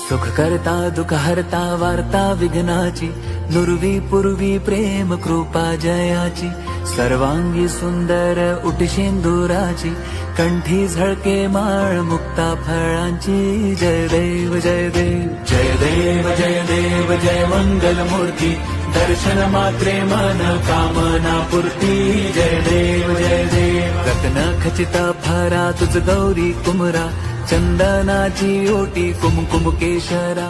सुख करता दुःख हरता वार्ता विघ्नाची, नुरवी पूर्वी प्रेम कृपा जयाची, सर्वांगी सुंदर उटशेंदुराची, कंठी झळके माळ मुक्ता फळांची. जय देव जय देव जय देव जय देव जय मंगल मूर्ती, दर्शन मात्रे मन कामना पूर्ती. जय देव जय देव रत्न खचित फारा तुझ गौरी कुमरा, चंदनाची ओटी कुमकुम केशरा.